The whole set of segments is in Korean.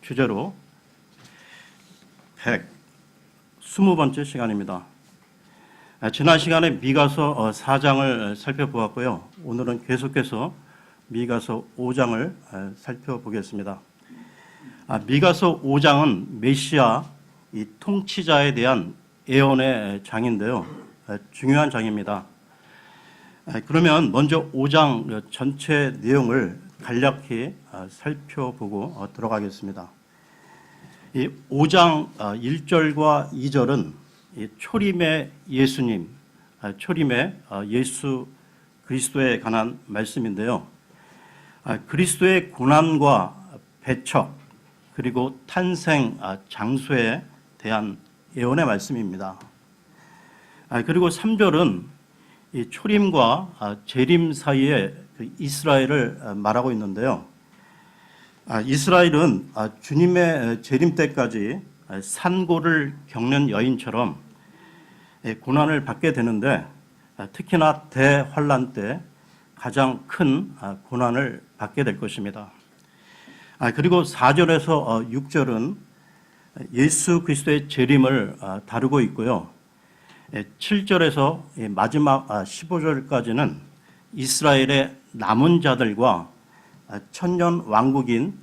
주제로 120번째 시간입니다. 지난 시간에 미가서 4장을 살펴보았고요. 오늘은 계속해서 미가서 5장을 살펴보겠습니다. 미가서 5장은 메시아 이 통치자에 대한 예언의 장인데요. 중요한 장입니다. 그러면 먼저 5장 전체 내용을 간략히 살펴보고 들어가겠습니다. 이 5장 1절과 2절은 초림의 예수님, 초림의 예수 그리스도에 관한 말씀인데요. 그리스도의 고난과 배척 그리고 탄생 장소에 대한 예언의 말씀입니다. 그리고 3절은 이 초림과 재림 사이에 이스라엘을 말하고 있는데요. 이스라엘은 주님의 재림 때까지 산고를 겪는 여인처럼 고난을 받게 되는데 특히나 대환란 때 가장 큰 고난을 받게 될 것입니다. 그리고 4절에서 6절은 예수 그리스도의 재림을 다루고 있고요. 7절에서 마지막 15절까지는 이스라엘의 남은 자들과 천년 왕국인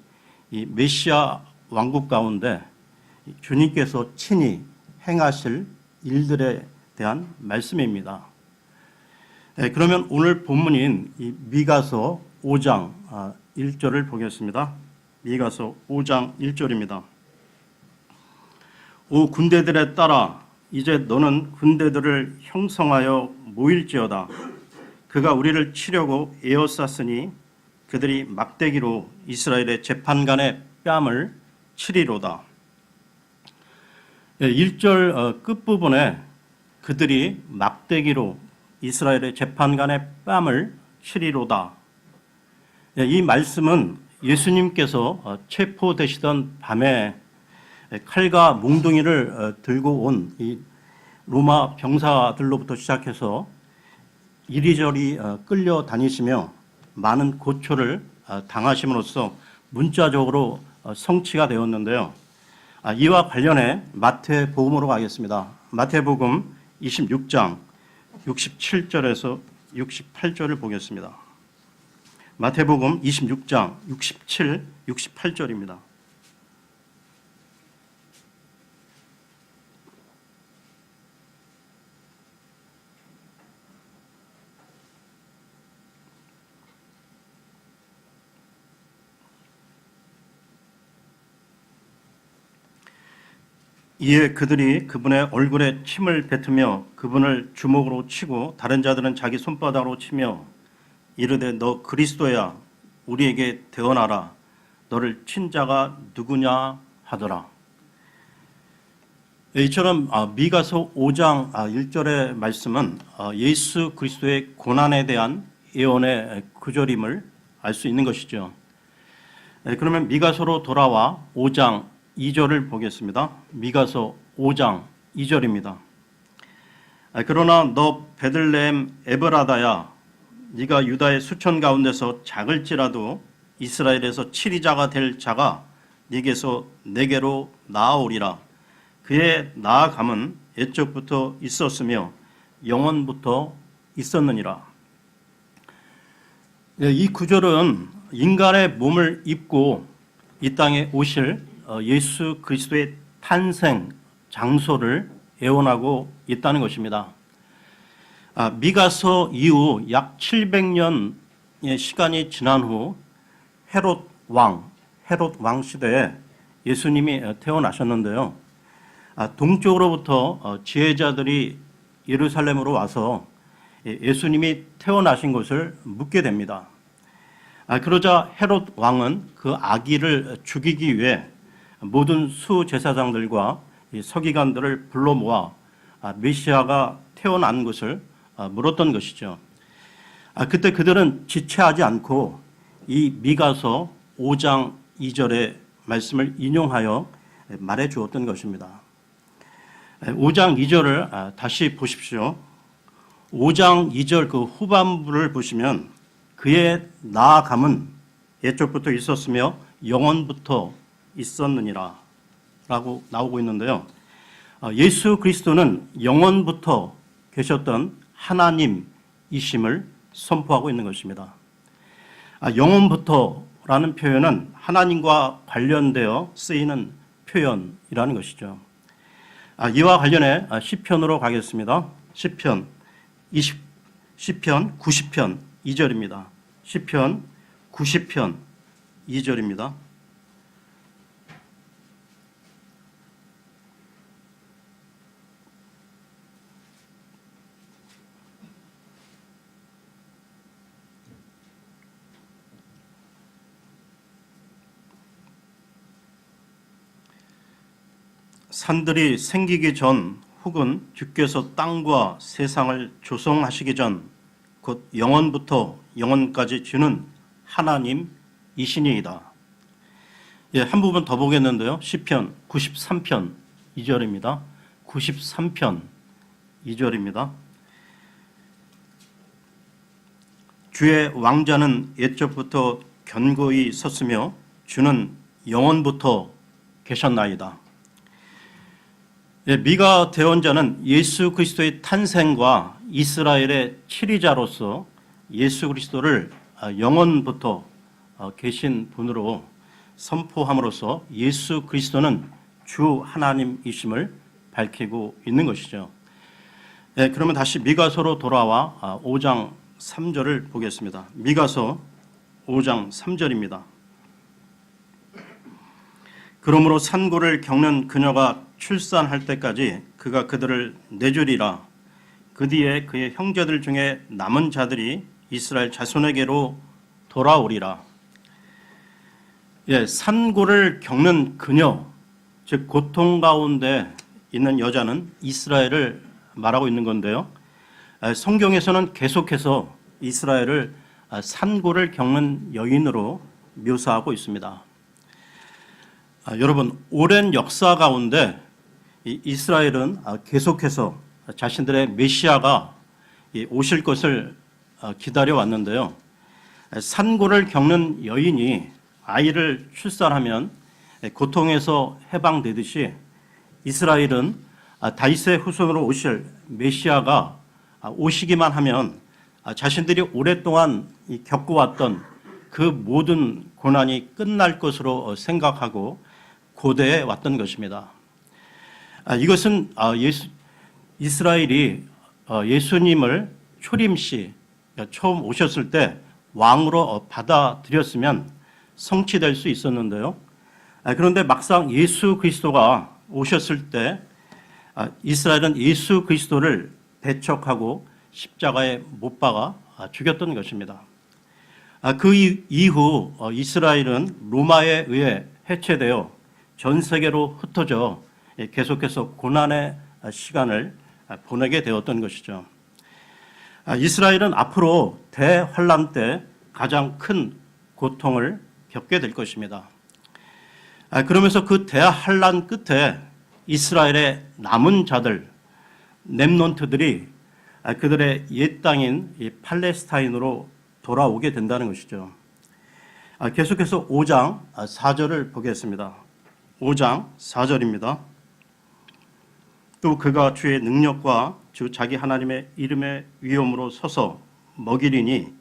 이 메시아 왕국 가운데 주님께서 친히 행하실 일들에 대한 말씀입니다. 그러면 오늘 본문인 이 미가서 5장 1절을 보겠습니다. 미가서 5장 1절입니다. 오 군대들에 따라 이제 너는 군대들을 형성하여 모일지어다. 그가 우리를 치려고 에워쌌으니 그들이 막대기로 이스라엘의 재판관의 뺨을 치리로다. 1절 끝부분에 그들이 막대기로 이스라엘의 재판관의 뺨을 치리로다. 이 말씀은 예수님께서 체포되시던 밤에 칼과 몽둥이를 들고 온 이 로마 병사들로부터 시작해서 이리저리 끌려다니시며 많은 고초를 당하심으로써 문자적으로 성취가 되었는데요. 이와 관련해 마태복음으로 가겠습니다. 마태복음 26장 67절에서 68절을 보겠습니다. 마태복음 26장 67, 68절입니다. 이에 그들이 그분의 얼굴에 침을 뱉으며 그분을 주먹으로 치고 다른 자들은 자기 손바닥으로 치며 이르되 너 그리스도야 우리에게 대언하라 너를 친 자가 누구냐 하더라. 이처럼 미가서 5장 1절의 말씀은 예수 그리스도의 고난에 대한 예언의 구절임을 알 수 있는 것이죠. 그러면 미가서로 돌아와 5장 2절을 보겠습니다. 미가서 5장 2절입니다. 그러나 너 베들레헴 에브라다야 네가 유다의 수천 가운데서 작을지라도 이스라엘에서 치리자가 될 자가 네게서 내게로 나아오리라. 그의 나아감은 옛적부터 있었으며 영원부터 있었느니라. 이 구절은 인간의 몸을 입고 이 땅에 오실 예수 그리스도의 탄생 장소를 예언하고 있다는 것입니다. 미가서 이후 약 700년의 시간이 지난 후 헤롯 왕 시대에 예수님이 태어나셨는데요. 동쪽으로부터 지혜자들이 예루살렘으로 와서 예수님이 태어나신 것을 묻게 됩니다. 그러자 헤롯 왕은 그 아기를 죽이기 위해 모든 수제사장들과 서기관들을 불러 모아 메시아가 태어난 것을 물었던 것이죠. 그때 그들은 지체하지 않고 이 미가서 5장 2절의 말씀을 인용하여 말해 주었던 것입니다. 5장 2절을 다시 보십시오. 5장 2절 그 후반부를 보시면 그의 나아감은 옛적부터 있었으며 영원부터 있었느니라 라고 나오고 있는데요. 예수 그리스도는 영원부터 계셨던 하나님이심을 선포하고 있는 것입니다. 영원부터라는 표현은 하나님과 관련되어 쓰이는 표현이라는 것이죠. 이와 관련해 시편으로 가겠습니다. 시편 90편 2절입니다. 시편 90편 2절입니다. 산들이 생기기 전 혹은 주께서 땅과 세상을 조성하시기 전 곧 영원부터 영원까지 주는 하나님이시니이다. 한 부분 더 보겠는데요. 시편 93편 2절입니다. 93편 2절입니다. 주의 왕자는 옛적부터 견고히 섰으며 주는 영원부터 계셨나이다. 미가 대언자는 예수 그리스도의 탄생과 이스라엘의 치리자로서 예수 그리스도를 영원부터 계신 분으로 선포함으로써 예수 그리스도는 주 하나님이심을 밝히고 있는 것이죠. 그러면 다시 미가서로 돌아와 5장 3절을 보겠습니다. 미가서 5장 3절입니다. 그러므로 산고를 겪는 그녀가 출산할 때까지 그가 그들을 내주리라. 그 뒤에 그의 형제들 중에 남은 자들이 이스라엘 자손에게로 돌아오리라. 산고를 겪는 그녀, 즉 고통 가운데 있는 여자는 이스라엘을 말하고 있는 건데요. 성경에서는 계속해서 이스라엘을 산고를 겪는 여인으로 묘사하고 있습니다. 여러분, 오랜 역사 가운데 이스라엘은 계속해서 자신들의 메시아가 오실 것을 기다려 왔는데요. 산고를 겪는 여인이 아이를 출산하면 고통에서 해방되듯이 이스라엘은 다윗의 후손으로 오실 메시아가 오시기만 하면 자신들이 오랫동안 겪어왔던 그 모든 고난이 끝날 것으로 생각하고 고대해 왔던 것입니다. 이것은 이스라엘이 예수님을 초림시 처음 오셨을 때 왕으로 받아들였으면 성취될 수 있었는데요. 그런데 막상 예수 그리스도가 오셨을 때 이스라엘은 예수 그리스도를 배척하고 십자가에 못 박아 죽였던 것입니다. 그 이후 이스라엘은 로마에 의해 해체되어 전 세계로 흩어져 계속해서 고난의 시간을 보내게 되었던 것이죠. 이스라엘은 앞으로 대환란 때 가장 큰 고통을 겪게 될 것입니다. 그러면서 그 대환란 끝에 이스라엘의 남은 자들, 렘넌트들이 그들의 옛 땅인 팔레스타인으로 돌아오게 된다는 것이죠. 계속해서 5장 4절을 보겠습니다. 5장 4절입니다. 또 그가 주의 능력과 주 자기 하나님의 이름의 위엄으로 서서 먹이리니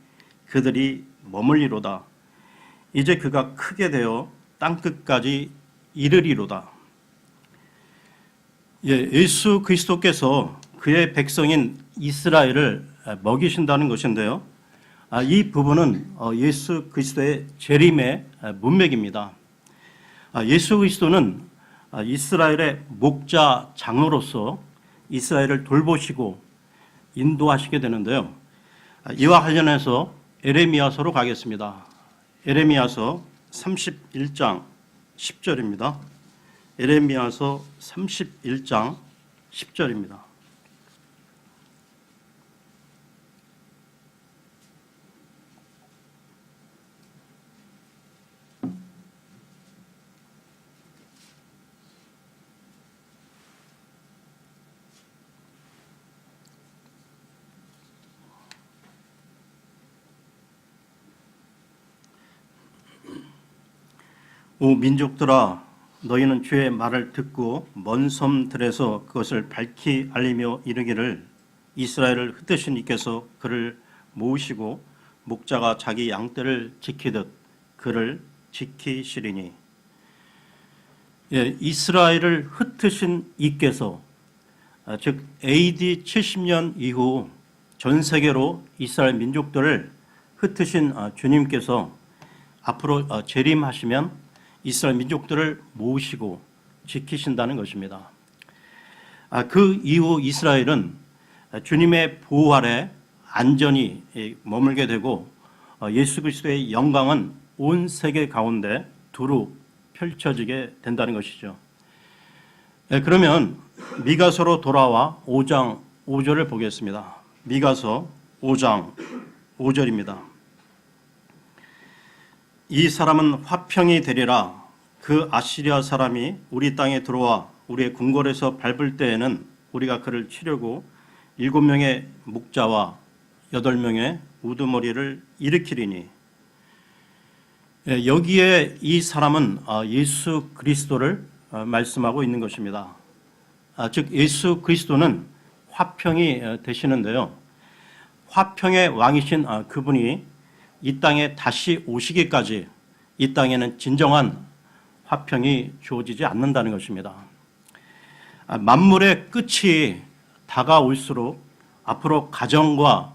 그들이 머물리로다. 이제 그가 크게 되어 땅끝까지 이르리로다. 예수 그리스도께서 그의 백성인 이스라엘을 먹이신다는 것인데요. 이 부분은 예수 그리스도의 재림의 문맥입니다. 예수 그리스도는 이스라엘의 목자 장로로서 이스라엘을 돌보시고 인도하시게 되는데요. 이와 관련해서 에레미야서로 가겠습니다. 에레미야서 31장 10절입니다. 에레미야서 31장 10절입니다. 오 민족들아, 너희는 주의 말을 듣고 먼 섬들에서 그것을 밝히 알리며 이르기를, 이스라엘을 흩으신 이께서 그를 모으시고 목자가 자기 양떼를 지키듯 그를 지키시리니. 이스라엘을 흩으신 이께서, 즉 AD 70년 이후 전 세계로 이스라엘 민족들을 흩으신 주님께서 앞으로 재림하시면 이스라엘 민족들을 모으시고 지키신다는 것입니다. 그 이후 이스라엘은 주님의 보호 아래 안전히 머물게 되고 예수 그리스도의 영광은 온 세계 가운데 두루 펼쳐지게 된다는 것이죠. 그러면 미가서로 돌아와 5장 5절을 보겠습니다. 미가서 5장 5절입니다. 이 사람은 화평이 되리라. 그 아시리아 사람이 우리 땅에 들어와 우리의 궁궐에서 밟을 때에는 우리가 그를 치려고 7명의 목자와 8명의 우두머리를 일으키리니. 여기에 이 사람은 예수 그리스도를 말씀하고 있는 것입니다. 즉 예수 그리스도는 화평이 되시는데요. 화평의 왕이신 그분이 이 땅에 다시 오시기까지 이 땅에는 진정한 화평이 주어지지 않는다는 것입니다. 만물의 끝이 다가올수록 앞으로 가정과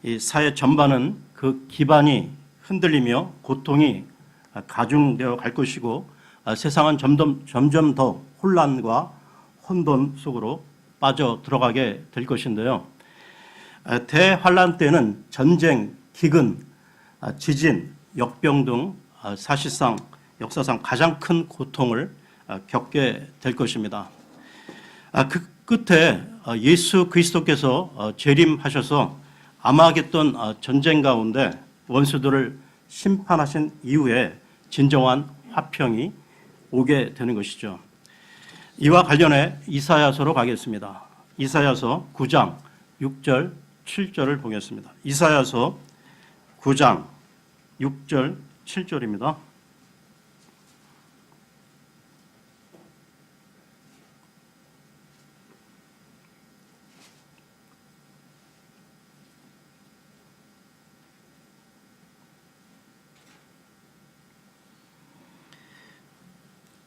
이 사회 전반은 그 기반이 흔들리며 고통이 가중되어 갈 것이고 세상은 점점 더 혼란과 혼돈 속으로 빠져 들어가게 될 것인데요. 대환란 때는 전쟁, 기근, 지진, 역병 등 사실상 역사상 가장 큰 고통을 겪게 될 것입니다. 그 끝에 예수 그리스도께서 재림하셔서 아마겟돈 전쟁 가운데 원수들을 심판하신 이후에 진정한 화평이 오게 되는 것이죠. 이와 관련해 이사야서로 가겠습니다. 이사야서 9장 6절 7절을 보겠습니다. 이사야서 9장 6절 7절입니다.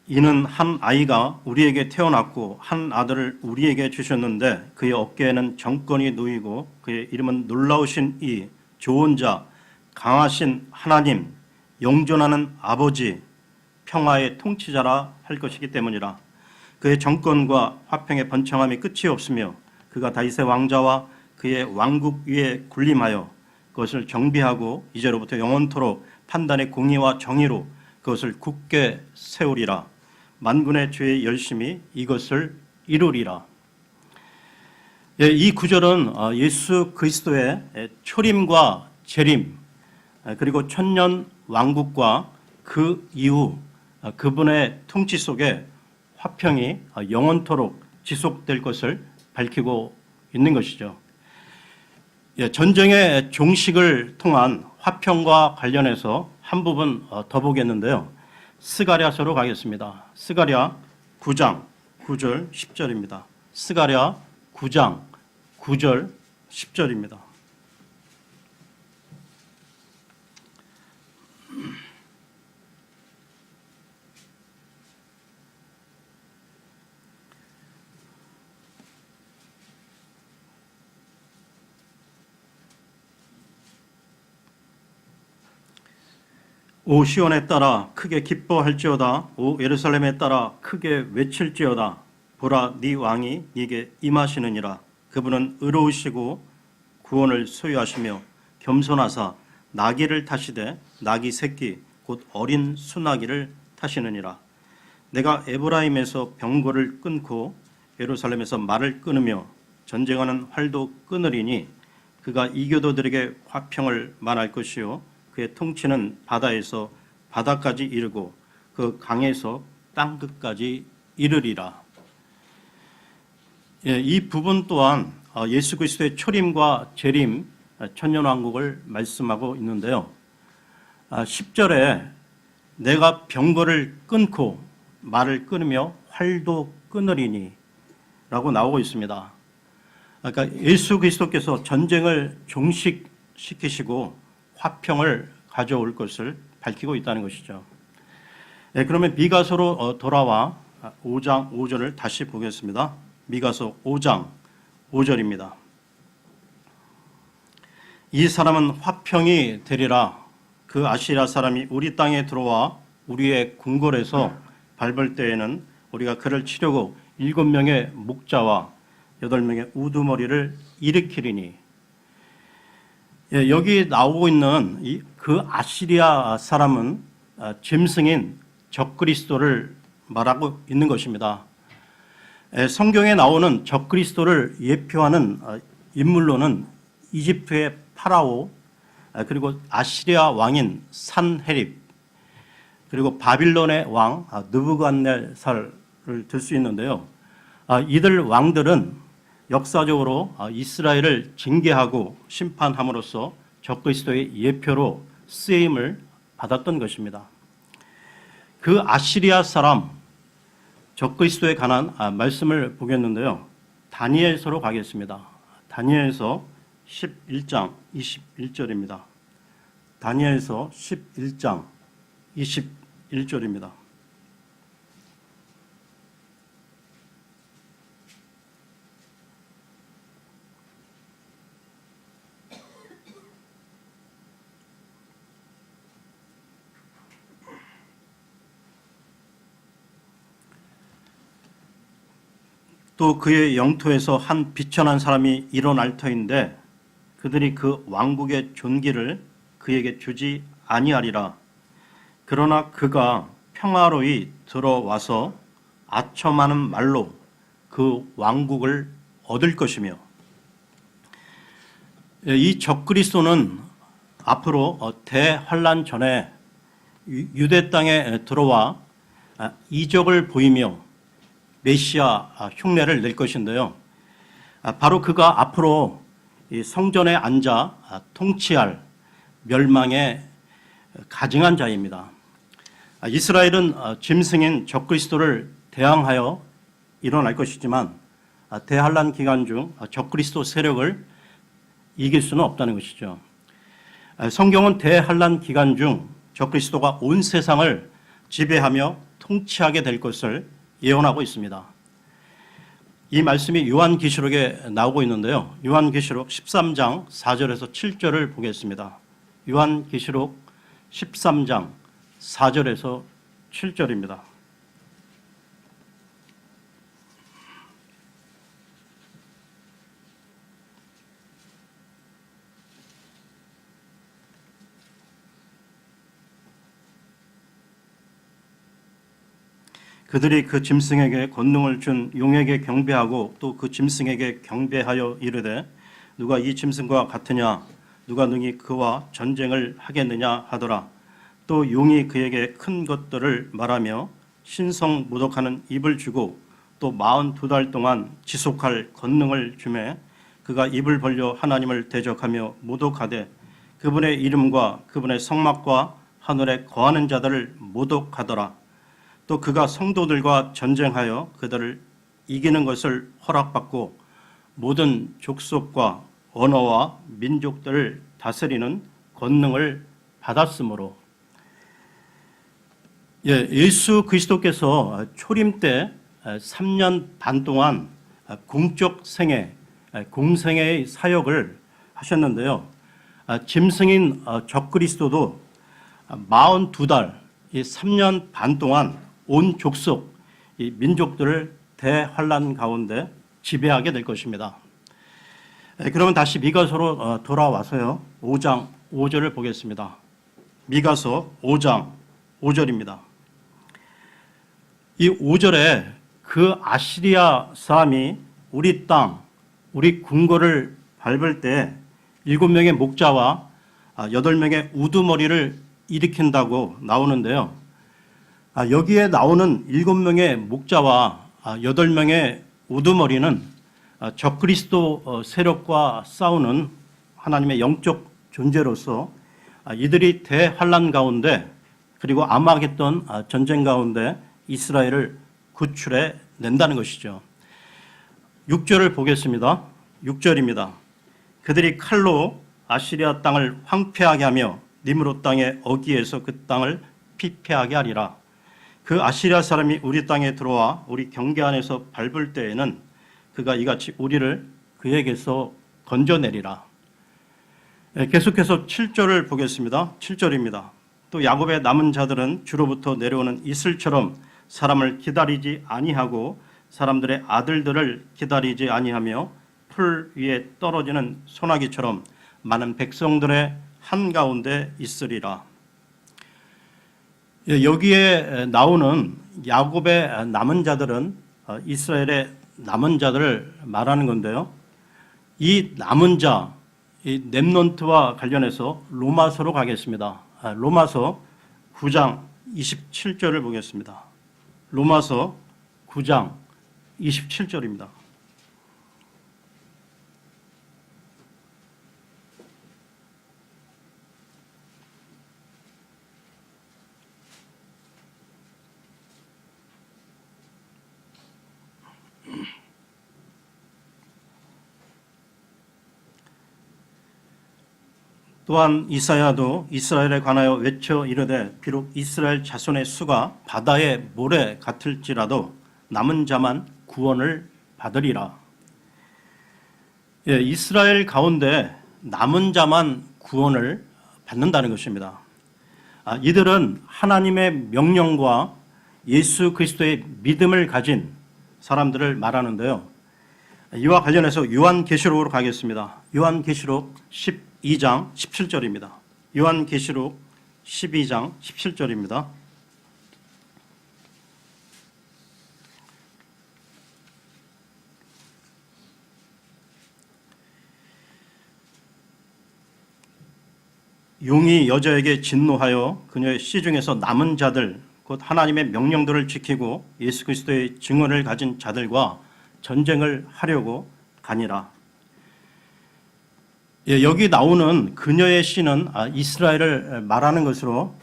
이는 한 아이가 우리에게 태어났고 한 아들을 우리에게 주셨는데 그의 어깨에는 정권이 놓이고 그의 이름은 놀라우신 이, 좋은 자, 강하신 하나님, 영존하는 아버지, 평화의 통치자라 할 것이기 때문이라. 그의 정권과 화평의 번창함이 끝이 없으며 그가 다윗의 왕자와 그의 왕국 위에 군림하여 그것을 정비하고 이제로부터 영원토록 판단의 공의와 정의로 그것을 굳게 세우리라. 만군의 주의 열심히 이것을 이루리라. 이 구절은 예수 그리스도의 초림과 재림 그리고 천년 왕국과 그 이후 그분의 통치 속에 화평이 영원토록 지속될 것을 밝히고 있는 것이죠. 전쟁의 종식을 통한 화평과 관련해서 한 부분 더 보겠는데요. 스가랴서로 가겠습니다. 스가랴 9장 9절 10절입니다. 스가랴 9장 9절 10절입니다. 오 시온에 따라 크게 기뻐할지어다. 오 예루살렘에 따라 크게 외칠지어다. 보라, 네 왕이 네게 임하시느니라. 그분은 의로우시고 구원을 소유하시며 겸손하사 나귀를 타시되 나귀 새끼 곧 어린 수나귀를 타시느니라. 내가 에브라임에서 병거를 끊고 예루살렘에서 말을 끊으며 전쟁하는 활도 끊으리니 그가 이교도들에게 화평을 말할 것이요 그의 통치는 바다에서 바다까지 이르고 그 강에서 땅끝까지 이르리라. 이 부분 또한 예수 그리스도의 초림과 재림 천년왕국을 말씀하고 있는데요. 10절에 내가 병거를 끊고 말을 끊으며 활도 끊으리니 라고 나오고 있습니다. 그러니까 예수 그리스도께서 전쟁을 종식시키시고 화평을 가져올 것을 밝히고 있다는 것이죠. 네, 그러면 미가서로 돌아와 5장 5절을 다시 보겠습니다. 미가서 5장 5절입니다. 이 사람은 화평이 되리라. 그 아시리아 사람이 우리 땅에 들어와 우리의 궁궐에서 밟을 때에는 우리가 그를 치려고 7명의 목자와 8명의 우두머리를 일으키리니. 예, 여기 나오고 있는 그 아시리아 사람은 짐승인 적그리스도를 말하고 있는 것입니다. 성경에 나오는 적그리스도를 예표하는 인물로는 이집트의 파라오, 그리고 아시리아 왕인 산헤립, 그리고 바빌론의 왕 느부갓네살을 들 수 있는데요. 이들 왕들은 역사적으로 이스라엘을 징계하고 심판함으로써 적그리스도의 예표로 쓰임을 받았던 것입니다. 그 아시리아 사람 적그리스도에 관한 말씀을 보겠는데요. 다니엘서로 가겠습니다. 다니엘서 11장 21절입니다. 다니엘서 11장 21절입니다. 또 그의 영토에서 한 비천한 사람이 일어날 터인데 그들이 그 왕국의 존귀를 그에게 주지 아니하리라. 그러나 그가 평화로이 들어와서 아첨하는 말로 그 왕국을 얻을 것이며, 이 적그리스도는 앞으로 대환란 전에 유대 땅에 들어와 이적을 보이며 메시아 흉내를 낼 것인데요. 바로 그가 앞으로 이 성전에 앉아 통치할 멸망에 가증한 자입니다. 이스라엘은 짐승인 적그리스도를 대항하여 일어날 것이지만 대환란 기간 중 적그리스도 세력을 이길 수는 없다는 것이죠. 성경은 대환란 기간 중 적그리스도가 온 세상을 지배하며 통치하게 될 것을 예언하고 있습니다. 이 말씀이 요한계시록에 나오고 있는데요. 요한계시록 13장 4절에서 7절을 보겠습니다. 요한계시록 13장 4절에서 7절입니다. 그들이 그 짐승에게 권능을 준 용에게 경배하고 또 그 짐승에게 경배하여 이르되 누가 이 짐승과 같으냐, 누가 능히 그와 전쟁을 하겠느냐 하더라. 또 용이 그에게 큰 것들을 말하며 신성 모독하는 입을 주고 또 42달 동안 지속할 권능을 주매 그가 입을 벌려 하나님을 대적하며 모독하되 그분의 이름과 그분의 성막과 하늘에 거하는 자들을 모독하더라. 또 그가 성도들과 전쟁하여 그들을 이기는 것을 허락받고 모든 족속과 언어와 민족들을 다스리는 권능을 받았으므로. 예수 그리스도께서 초림 때 3년 반 동안 공적 생애, 공생애의 사역을 하셨는데요. 짐승인 적그리스도도 42달, 이 3년 반 동안 온 족속, 이 민족들을 대환란 가운데 지배하게 될 것입니다. 그러면 다시 미가서로 돌아와서요. 5장 5절을 보겠습니다. 미가서 5장 5절입니다. 이 5절에 그 아시리아 사람이 우리 땅, 우리 궁궐을 밟을 때 7명의 목자와 8명의 우두머리를 일으킨다고 나오는데요. 여기에 나오는 7명의 목자와 8명의 우두머리는 적그리스도 세력과 싸우는 하나님의 영적 존재로서 이들이 대환란 가운데 그리고 아마겟돈 전쟁 가운데 이스라엘을 구출해 낸다는 것이죠. 6절을 보겠습니다. 6절입니다. 그들이 칼로 아시리아 땅을 황폐하게 하며 니므롯 땅의 어기에서 그 땅을 피폐하게 하리라. 그 아시리아 사람이 우리 땅에 들어와 우리 경계 안에서 밟을 때에는 그가 이같이 우리를 그에게서 건져내리라. 계속해서 7절을 보겠습니다. 7절입니다. 또 야곱의 남은 자들은 주로부터 내려오는 이슬처럼 사람을 기다리지 아니하고 사람들의 아들들을 기다리지 아니하며 풀 위에 떨어지는 소나기처럼 많은 백성들의 한가운데 있으리라. 여기에 나오는 야곱의 남은 자들은 이스라엘의 남은 자들을 말하는 건데요. 이 남은 자, 이 렘넌트와 관련해서 로마서로 가겠습니다. 로마서 9장 27절을 보겠습니다. 로마서 9장 27절입니다. 또한 이사야도 이스라엘에 관하여 외쳐 이르되 비록 이스라엘 자손의 수가 바다의 모래 같을지라도 남은 자만 구원을 받으리라. 이스라엘 가운데 남은 자만 구원을 받는다는 것입니다. 이들은 하나님의 명령과 예수 그리스도의 믿음을 가진 사람들을 말하는데요. 이와 관련해서 요한계시록으로 가겠습니다. 요한계시록 12장 17절입니다. 요한계시록 12장 17절입니다. 용이 여자에게 진노하여 그녀의 씨 중에서 남은 자들 곧 하나님의 명령들을 지키고 예수 그리스도의 증언을 가진 자들과 전쟁을 하려고 가니라. 여기 나오는 그녀의 씨는 이스라엘을 말하는 것으로,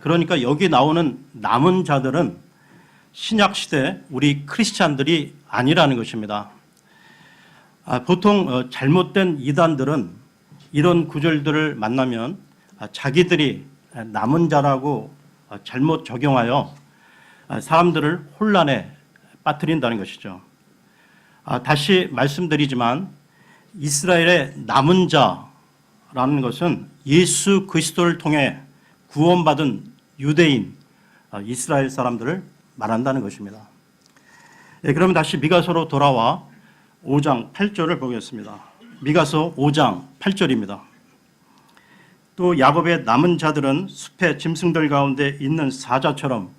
그러니까 여기 나오는 남은 자들은 신약시대 우리 크리스찬들이 아니라는 것입니다. 보통 잘못된 이단들은 이런 구절들을 만나면 자기들이 남은 자라고 잘못 적용하여 사람들을 혼란에 빠뜨린다는 것이죠. 다시 말씀드리지만 이스라엘의 남은 자라는 것은 예수 그리스도를 통해 구원받은 유대인 이스라엘 사람들을 말한다는 것입니다. 그러면 다시 미가서로 돌아와 5장 8절을 보겠습니다. 미가서 5장 8절입니다. 또 야곱의 남은 자들은 숲의 짐승들 가운데 있는 사자처럼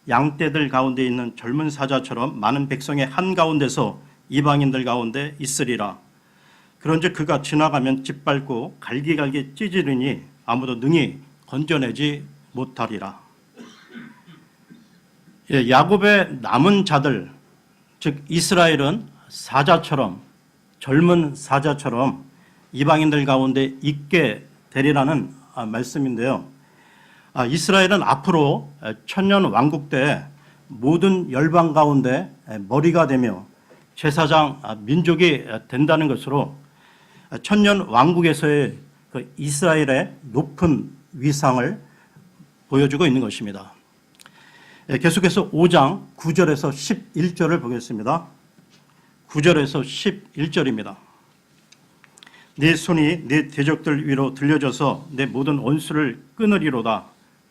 양떼들 가운데 있는 젊은 사자처럼 많은 백성의 한가운데서 이방인들 가운데 있으리라. 그런즉 그가 지나가면 짓밟고 갈기갈기 찢으리니 아무도 능히 건져내지 못하리라. 야곱의 남은 자들, 즉 이스라엘은 사자처럼, 젊은 사자처럼 이방인들 가운데 있게 되리라는 말씀인데요. 이스라엘은 앞으로 천년 왕국 때 모든 열방 가운데 머리가 되며 제사장 민족이 된다는 것으로 천년 왕국에서의 그 이스라엘의 높은 위상을 보여주고 있는 것입니다. 계속해서 5장 9절에서 11절을 보겠습니다. 9절에서 11절입니다. 네 손이 네 대적들 위로 들려져서 내 모든 원수를 끊으리로다.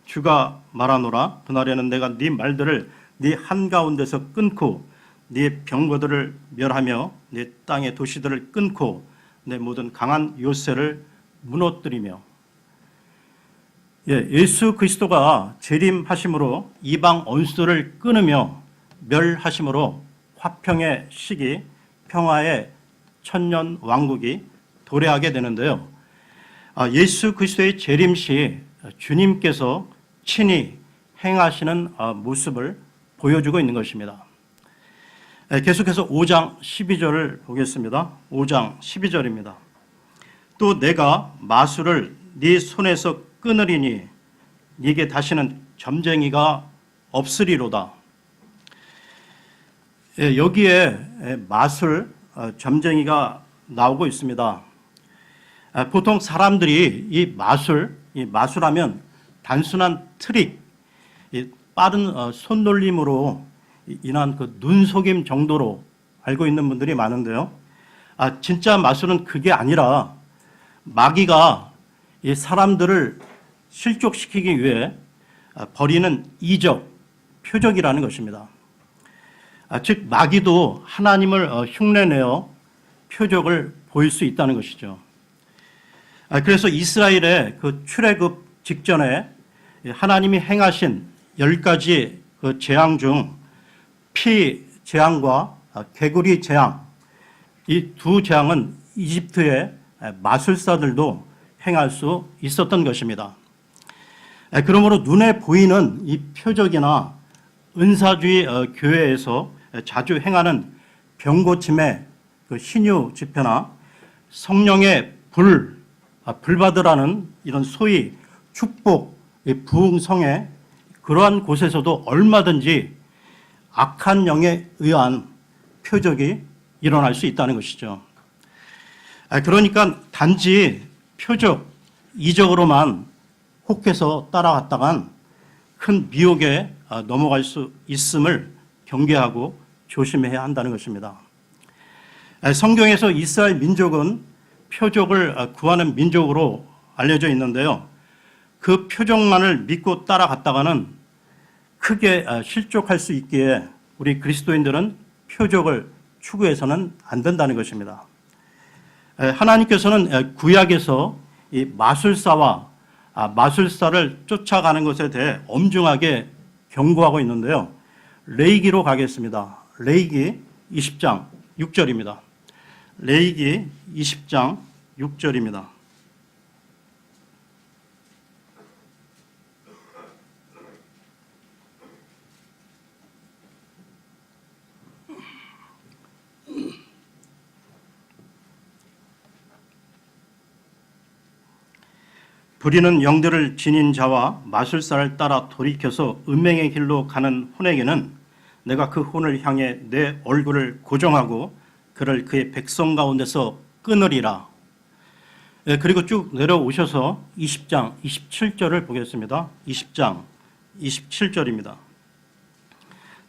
주가 말하노라. 그날에는 내가 네 말들을 네 한가운데서 끊고 네 병거들을 멸하며 네 땅의 도시들을 끊고 내 모든 강한 요새를 무너뜨리며. 예수 그리스도가 재림하심으로 이방 원수들을 끊으며 멸하심으로 화평의 시기, 평화의 천년 왕국이 도래하게 되는데요. 예수 그리스도의 재림 시 주님께서 친히 행하시는 모습을 보여주고 있는 것입니다. 계속해서 5장 12절을 보겠습니다. 5장 12절입니다. 또 내가 마술을 네 손에서 끊으리니 네게 다시는 점쟁이가 없으리로다. 여기에 마술, 점쟁이가 나오고 있습니다. 보통 사람들이 이 마술하면 단순한 트릭, 빠른 손놀림으로 인한 그 눈속임 정도로 알고 있는 분들이 많은데요. 진짜 마술은 그게 아니라 마귀가 이 사람들을 실족시키기 위해 벌이는 이적, 표적이라는 것입니다. 즉 마귀도 하나님을 흉내내어 표적을 보일 수 있다는 것이죠. 그래서 이스라엘의 그 출애굽 직전에 하나님이 행하신 10가지 그 재앙 중 피 재앙과 개구리 재앙, 이 두 재앙은 이집트의 마술사들도 행할 수 있었던 것입니다. 그러므로 눈에 보이는 이 표적이나 은사주의 교회에서 자주 행하는 병고침의 그 신유 집회나 성령의 불 받으라는 이런 소위 축복, 부흥성의 그러한 곳에서도 얼마든지 악한 영에 의한 표적이 일어날 수 있다는 것이죠. 그러니까 단지 표적, 이적으로만 혹해서 따라갔다간 큰 미혹에 넘어갈 수 있음을 경계하고 조심해야 한다는 것입니다. 성경에서 이스라엘 민족은 표적을 구하는 민족으로 알려져 있는데요. 그 표적만을 믿고 따라갔다가는 크게 실족할 수 있기에 우리 그리스도인들은 표적을 추구해서는 안 된다는 것입니다. 하나님께서는 구약에서 이 마술사와 마술사를 쫓아가는 것에 대해 엄중하게 경고하고 있는데요. 레위기로 가겠습니다. 레위기 20장 6절입니다. 레위기 20장 6절입니다. 부리는 영들을 지닌 자와 마술사를 따라 돌이켜서 음행의 길로 가는 혼에게는 내가 그 혼을 향해 내 얼굴을 고정하고 그를 그의 백성 가운데서 끊으리라. 그리고 쭉 내려오셔서 20장 27절을 보겠습니다. 20장 27절입니다.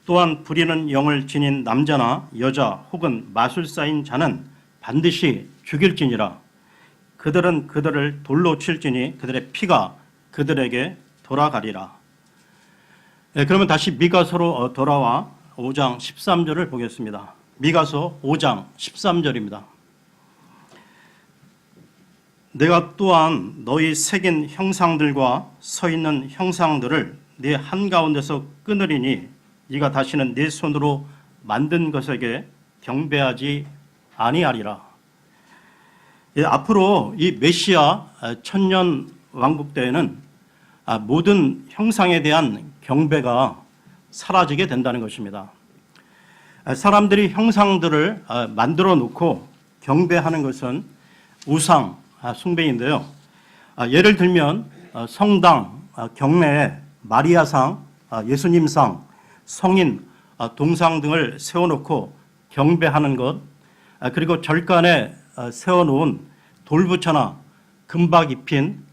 또한 부리는 영을 지닌 남자나 여자 혹은 마술사인 자는 반드시 죽일지니라. 그들은 그들을 돌로 칠지니 그들의 피가 그들에게 돌아가리라. 그러면 다시 미가서로 돌아와 5장 13절을 보겠습니다. 미가서 5장 13절입니다. 내가 또한 너희 새긴 형상들과 서 있는 형상들을 네 한가운데서 끊으리니 네가 다시는 네 손으로 만든 것에게 경배하지 아니하리라. 앞으로 이 메시아 천년 왕국 때에는 모든 형상에 대한 경배가 사라지게 된다는 것입니다. 사람들이 형상들을 만들어 놓고 경배하는 것은 우상 숭배인데요. 예를 들면 성당 경내에 마리아상, 예수님상, 성인, 동상 등을 세워놓고 경배하는 것, 그리고 절간에 세워놓은 돌부처나 금박 입힌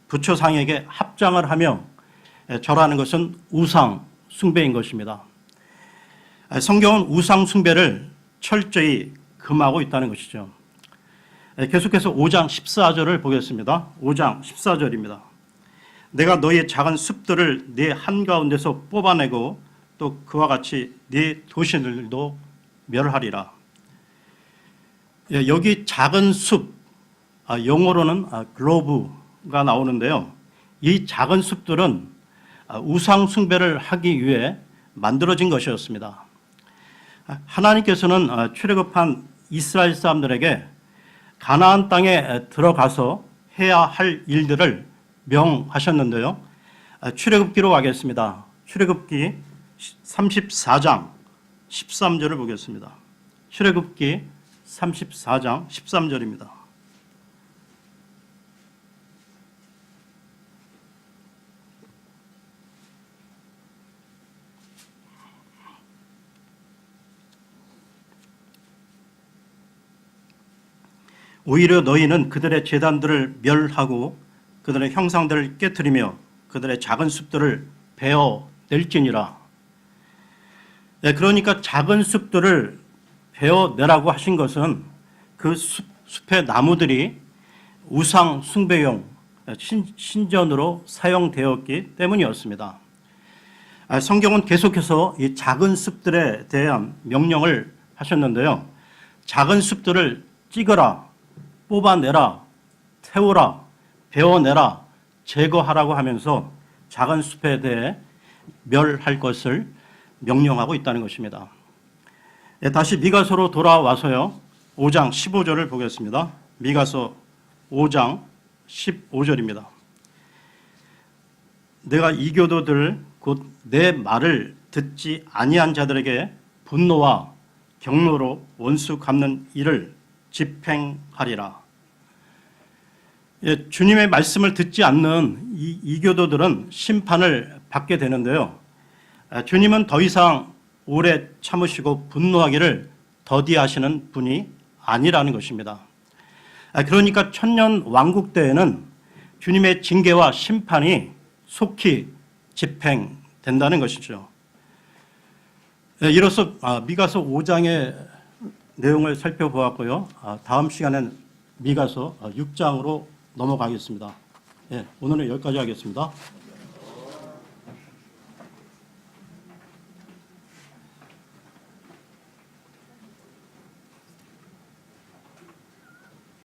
부처상에게 합장을 하며 절하는 것은 우상 숭배인 것입니다. 성경은 우상 숭배를 철저히 금하고 있다는 것이죠. 계속해서 5장 14절을 보겠습니다. 5장 14절입니다. 내가 너의 작은 숲들을 네 한가운데서 뽑아내고 또 그와 같이 네 도시들도 멸하리라. 여기 작은 숲, 영어로는 글로브가 나오는데요. 이 작은 숲들은 우상 숭배를 하기 위해 만들어진 것이었습니다. 하나님께서는 출애굽한 이스라엘 사람들에게 가나안 땅에 들어가서 해야 할 일들을 명하셨는데요. 출애굽기로 가겠습니다. 출애굽기 34장 13절을 보겠습니다. 출애굽기 34장 13절입니다. 오히려 너희는 그들의 제단들을 멸하고 그들의 형상들을 깨뜨리며 그들의 작은 숲들을 베어낼지니라. 네, 그러니까 작은 숲들을 베어내라고 하신 것은 그 숲의 나무들이 우상 숭배용 신전으로 사용되었기 때문이었습니다. 성경은 계속해서 이 작은 숲들에 대한 명령을 하셨는데요. 작은 숲들을 찍어라, 뽑아내라, 태우라, 베어내라, 제거하라고 하면서 작은 숲에 대해 멸할 것을 명령하고 있다는 것입니다. 다시 미가서로 돌아와서요. 5장 15절을 보겠습니다. 미가서 5장 15절입니다. 내가 이교도들 곧 내 말을 듣지 아니한 자들에게 분노와 경로로 원수 갚는 일을 집행하리라. 주님의 말씀을 듣지 않는 이 이교도들은 심판을 받게 되는데요. 주님은 더 이상 오래 참으시고 분노하기를 더디하시는 분이 아니라는 것입니다. 그러니까 천년 왕국 때에는 주님의 징계와 심판이 속히 집행된다는 것이죠. 이로써 미가서 5장의 내용을 살펴보았고요. 다음 시간엔 미가서 6장으로 넘어가겠습니다. 오늘은 여기까지 하겠습니다.